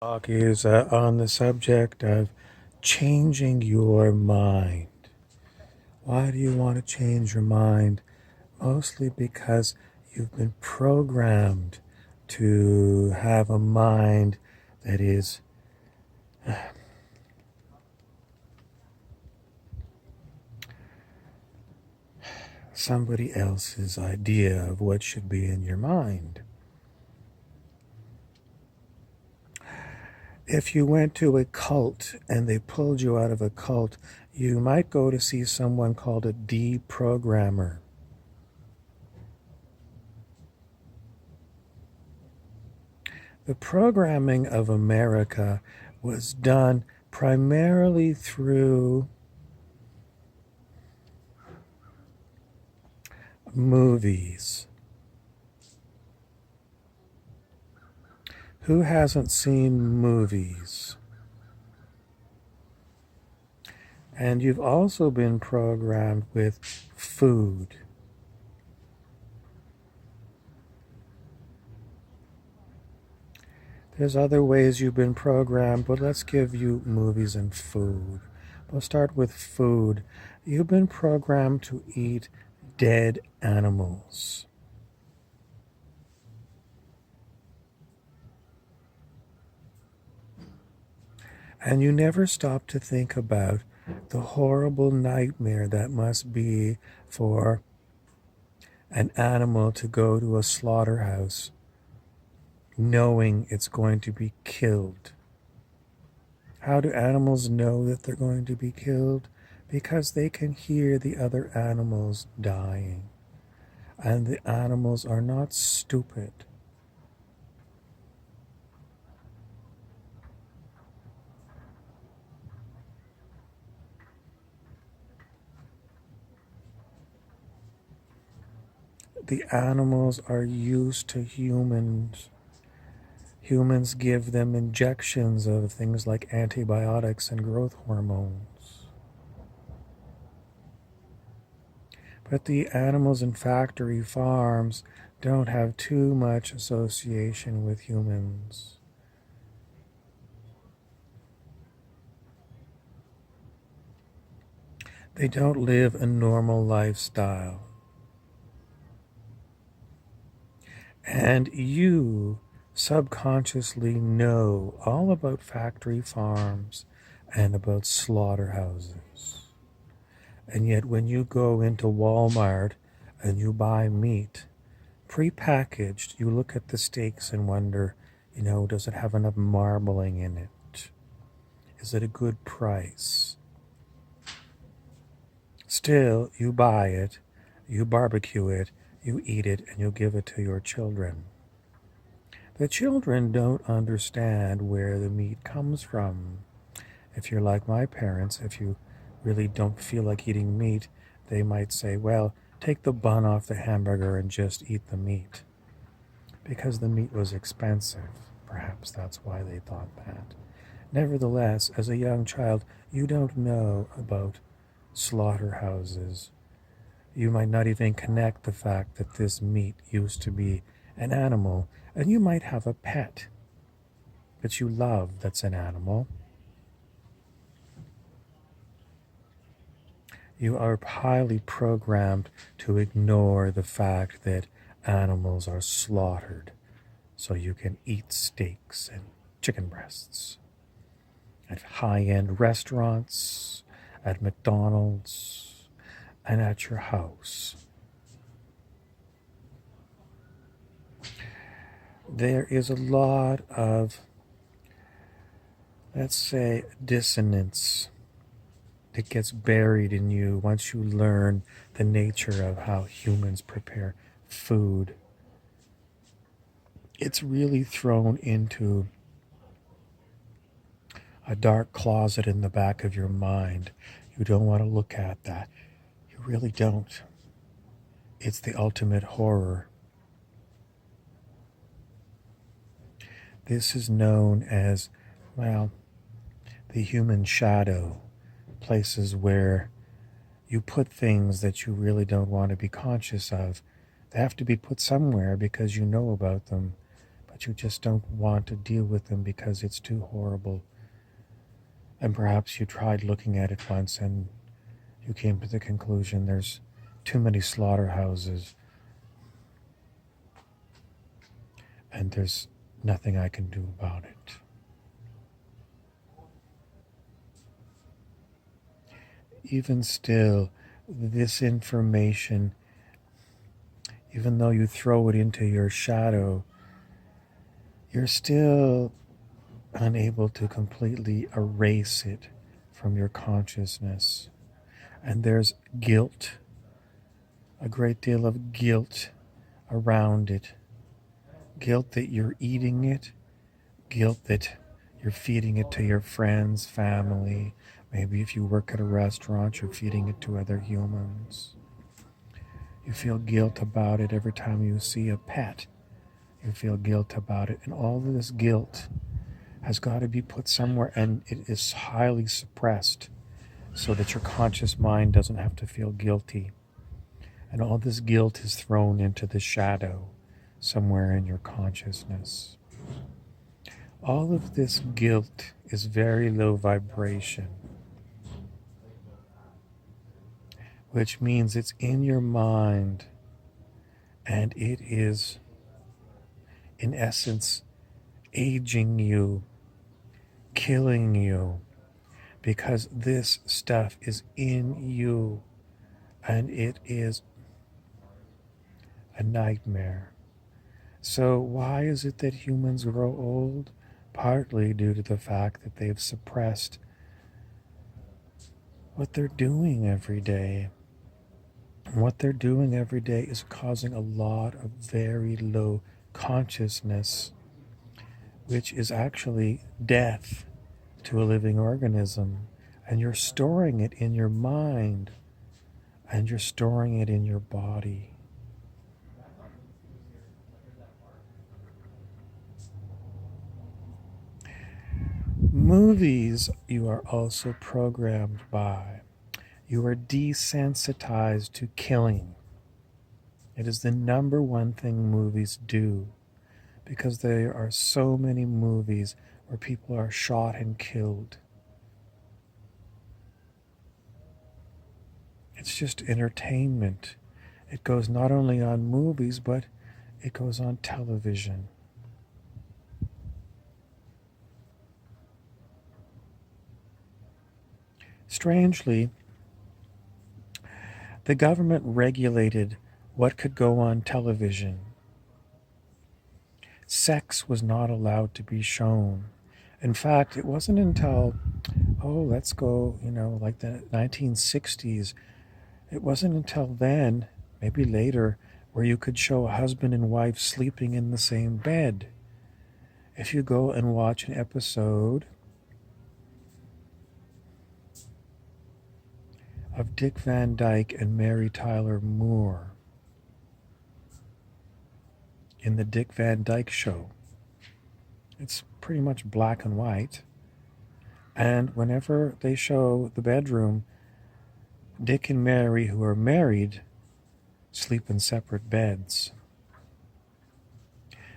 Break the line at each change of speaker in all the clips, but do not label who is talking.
Talk is on the subject of changing your mind. Why do you want to change your mind? Mostly because you've been programmed to have a mind that is somebody else's idea of what should be in your mind. If you went to a cult and they pulled you out of a cult, you might go to see someone called a deprogrammer. The programming of America was done primarily through movies. Who hasn't seen movies? And you've also been programmed with food. There's other ways you've been programmed, but let's give you movies and food. We'll start with food. You've been programmed to eat dead animals. And you never stop to think about the horrible nightmare that must be for an animal to go to a slaughterhouse knowing it's going to be killed. How do animals know that they're going to be killed? Because they can hear the other animals dying. And the animals are not stupid. The animals are used to humans. Humans give them injections of things like antibiotics and growth hormones. But the animals in factory farms don't have too much association with humans. They don't live a normal lifestyle. And you subconsciously know all about factory farms and about slaughterhouses. And yet when you go into Walmart and you buy meat, prepackaged, you look at the steaks and wonder, does it have enough marbling in it? Is it a good price? Still, you buy it, you barbecue it, you eat it, and you give it to your children. The children don't understand where the meat comes from. If you're like my parents, if you really don't feel like eating meat, they might say, well, take the bun off the hamburger and just eat the meat. Because the meat was expensive. Perhaps that's why they thought that. Nevertheless, as a young child, you don't know about slaughterhouses. You might not even connect the fact that this meat used to be an animal, and you might have a pet that you love that's an animal. You are highly programmed to ignore the fact that animals are slaughtered so you can eat steaks and chicken breasts at high-end restaurants, at McDonald's, and at your house. There is a lot of, let's say, dissonance that gets buried in you once you learn the nature of how humans prepare food. It's really thrown into a dark closet in the back of your mind. You don't want to look at that. You really don't. It's the ultimate horror. This is known as, well, the human shadow, places where you put things that you really don't want to be conscious of. They have to be put somewhere because you know about them, but you just don't want to deal with them because it's too horrible. And perhaps you tried looking at it once and you came to the conclusion there's too many slaughterhouses and there's nothing I can do about it. Even still, this information, even though you throw it into your shadow, you're still unable to completely erase it from your consciousness. And there's guilt, a great deal of guilt around it. Guilt that you're eating it, guilt that you're feeding it to your friends, family. Maybe if you work at a restaurant, you're feeding it to other humans. You feel guilt about it every time you see a pet. You feel guilt about it. And all of this guilt has got to be put somewhere, and it is highly suppressed so that your conscious mind doesn't have to feel guilty. And all this guilt is thrown into the shadow somewhere in your consciousness. All of this guilt is very low vibration, which means it's in your mind, and it is, in essence, aging you, killing you, because this stuff is in you, and it is a nightmare. So why is it that humans grow old? Partly due to the fact that they've suppressed what they're doing every day. And what they're doing every day is causing a lot of very low consciousness, which is actually death to a living organism. And you're storing it in your mind, and you're storing it in your body. Movies you are also programmed by. You are desensitized to killing. It is the number one thing movies do, because there are so many movies where people are shot and killed. It's just entertainment. It goes not only on movies, but it goes on television. Strangely, the government regulated what could go on television. Sex was not allowed to be shown. In fact, it wasn't until, let's go, like the 1960s, it wasn't until then, maybe later, where you could show a husband and wife sleeping in the same bed. If you go and watch an episode of Dick Van Dyke and Mary Tyler Moore in the Dick Van Dyke Show, it's pretty much black and white. And whenever they show the bedroom, Dick and Mary, who are married, sleep in separate beds.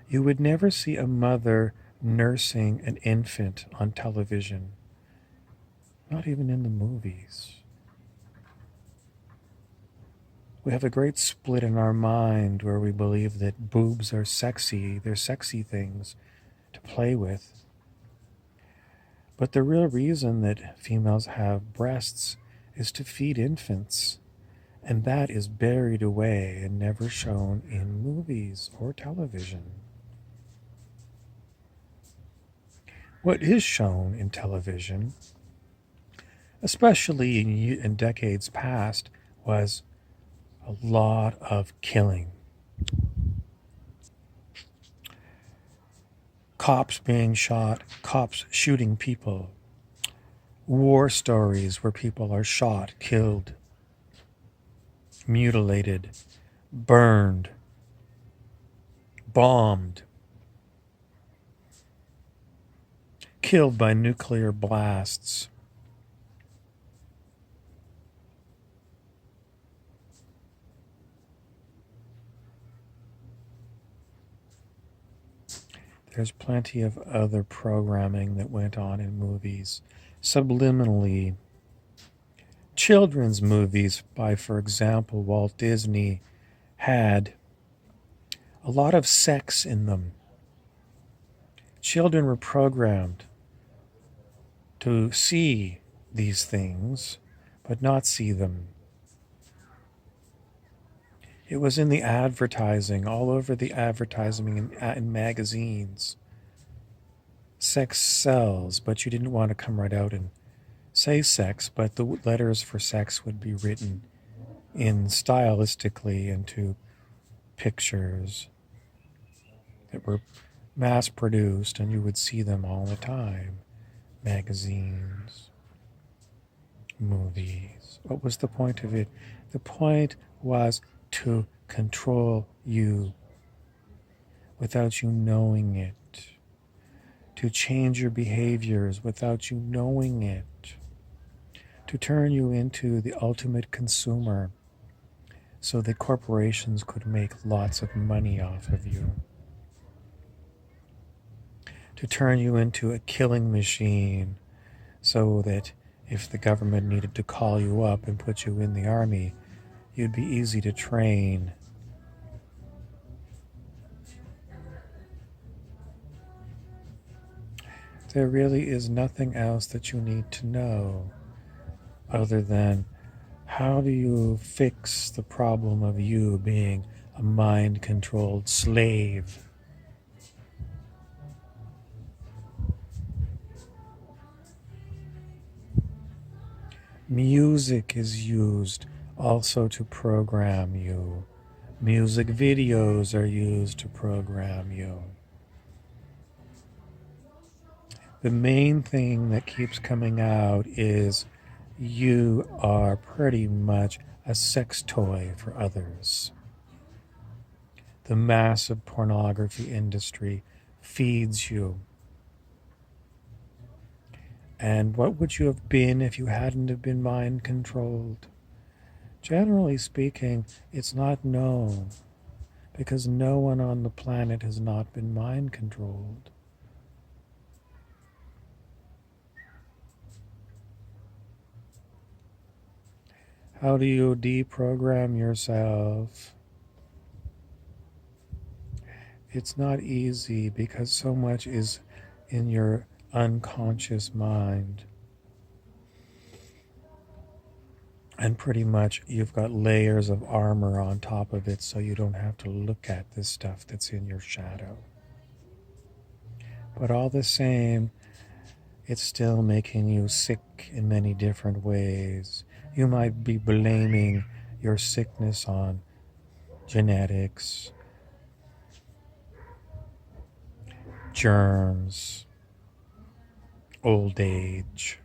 You would never see a mother nursing an infant on television, not even in the movies. We have a great split in our mind where we believe that boobs are sexy, they're sexy things to play with. But the real reason that females have breasts is to feed infants, and that is buried away and never shown in movies or television. What is shown in television, especially in decades past, was a lot of killing. Cops being shot, cops shooting people, war stories where people are shot, killed, mutilated, burned, bombed, killed by nuclear blasts. There's plenty of other programming that went on in movies, subliminally. Children's movies by, for example, Walt Disney had a lot of sex in them. Children were programmed to see these things, but not see them. It was in the advertising, all over the advertising in magazines. Sex sells, but you didn't want to come right out and say sex, but the letters for sex would be written in stylistically into pictures that were mass produced, and you would see them all the time. Magazines, movies. What was the point of it? The point was to control you without you knowing it, to change your behaviors without you knowing it, to turn you into the ultimate consumer so that corporations could make lots of money off of you, to turn you into a killing machine so that if the government needed to call you up and put you in the army, you'd be easy to train. There really is nothing else that you need to know other than how do you fix the problem of you being a mind-controlled slave. Music is used also to program you. Music videos are used to program you. The main thing that keeps coming out is you are pretty much a sex toy for others. The massive pornography industry feeds you. And what would you have been if you hadn't have been mind controlled? Generally speaking, it's not known, because no one on the planet has not been mind controlled. How do you deprogram yourself? It's not easy because so much is in your unconscious mind. And pretty much you've got layers of armor on top of it so you don't have to look at this stuff that's in your shadow. But all the same, it's still making you sick in many different ways. You might be blaming your sickness on genetics, germs, old age.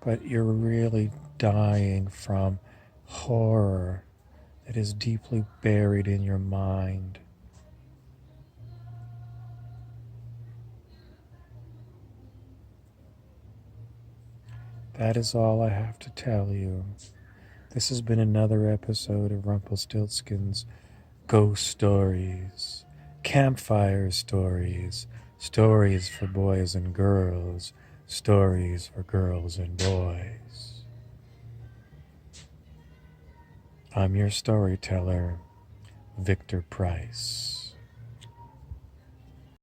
But you're really dying from horror that is deeply buried in your mind. That is all I have to tell you. This has been another episode of Rumpelstiltskin's Ghost Stories, Campfire Stories, Stories for Boys and Girls, Stories for Girls and Boys. I'm your storyteller, Victor Price.